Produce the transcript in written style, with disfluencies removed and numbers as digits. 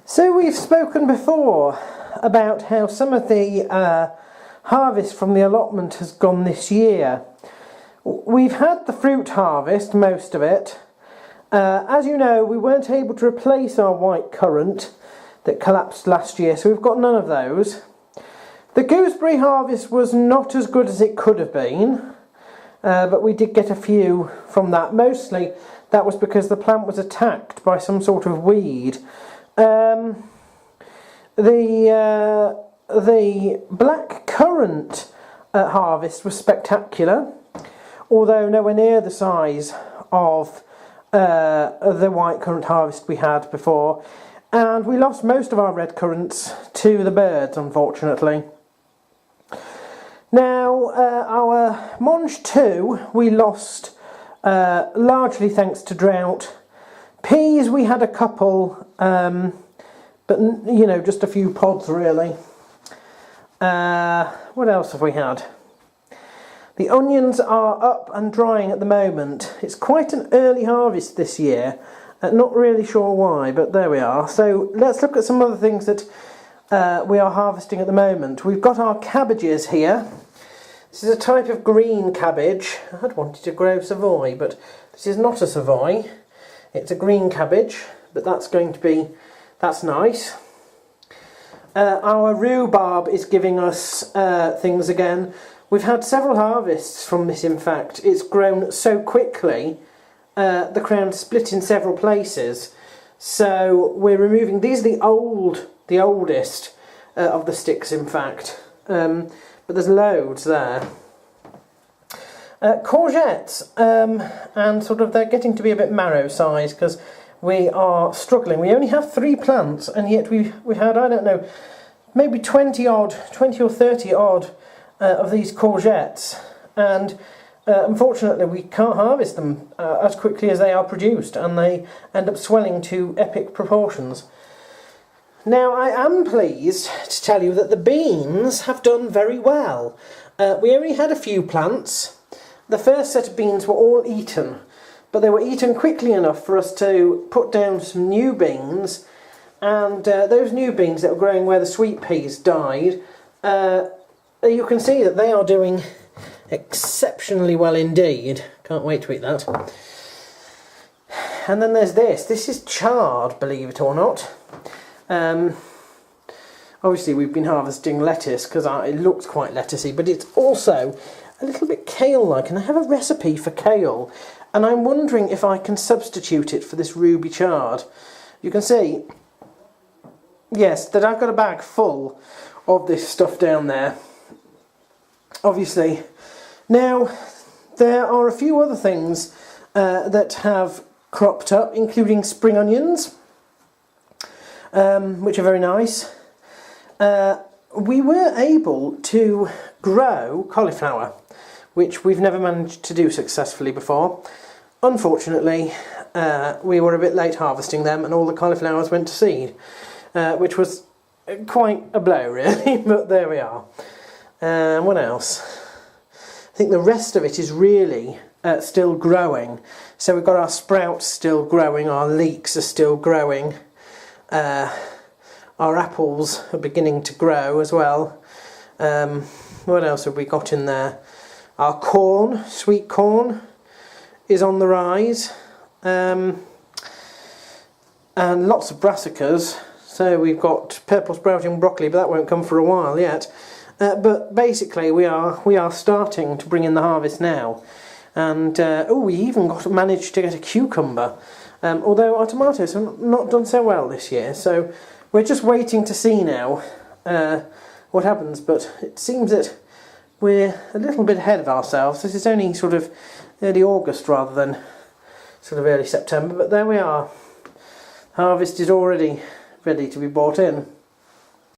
So we've spoken before about how some of the harvest from the allotment has gone this year. We've had the fruit harvest, most of it. As you know, we weren't able to replace our white currant that collapsed last year, so we've got none of those. The gooseberry harvest was not as good as it could have been, but we did get a few from that. Mostly that was because the plant was attacked by some sort of weed. The black currant harvest was spectacular, although nowhere near the size of the white currant harvest we had before, and we lost most of our red currants to the birds, unfortunately. Now, our Monge 2 we lost largely thanks to drought. Peas we had a couple, but you know, just a few pods really. What else have we had? The onions are up and drying at the moment. It's quite an early harvest this year. Not really sure why, but there we are. So let's look at some other things that we are harvesting at the moment. We've got our cabbages here. This is a type of green cabbage. I had wanted to grow Savoy, but this is not a Savoy. It's a green cabbage, but that's nice. Our rhubarb is giving us things again. We've had several harvests from this, in fact. It's grown so quickly, the crown split in several places. So we're removing, these are the oldest of the sticks, in fact. But there's loads there. Courgettes, and sort of they're getting to be a bit marrow size because we are struggling. We only have 3 plants, and yet we had, I don't know, maybe 20 or 30 odd of these courgettes, and unfortunately we can't harvest them as quickly as they are produced, and they end up swelling to epic proportions. Now, I am pleased to tell you that the beans have done very well. We only had a few plants. The first set of beans were all eaten, but they were eaten quickly enough for us to put down some new beans, and those new beans that were growing where the sweet peas died, you can see that they are doing exceptionally well indeed. Can't wait to eat that. And then there's this. This is chard, believe it or not. Obviously we've been harvesting lettuce because it looks quite lettucey, but it's also a little bit kale-like, and I have a recipe for kale, and I'm wondering if I can substitute it for this ruby chard. You can see, yes, that I've got a bag full of this stuff down there, obviously. Now, there are a few other things that have cropped up, including spring onions, which are very nice. We were able to grow cauliflower, which we've never managed to do successfully before. Unfortunately, we were a bit late harvesting them, and all the cauliflowers went to seed, which was quite a blow really, but there we are. What else? I think the rest of it is really still growing. So we've got our sprouts still growing, our leeks are still growing, our apples are beginning to grow as well. What else have we got in there? Our corn, sweet corn, is on the rise, and lots of brassicas. So we've got purple sprouting broccoli, but that won't come for a while yet. But basically we are starting to bring in the harvest now, and we even managed to get a cucumber, although our tomatoes have not done so well this year, so we're just waiting to see now what happens. But it seems that we're a little bit ahead of ourselves. This is only sort of early August rather than sort of early September, but there we are. Harvest is already ready to be brought in.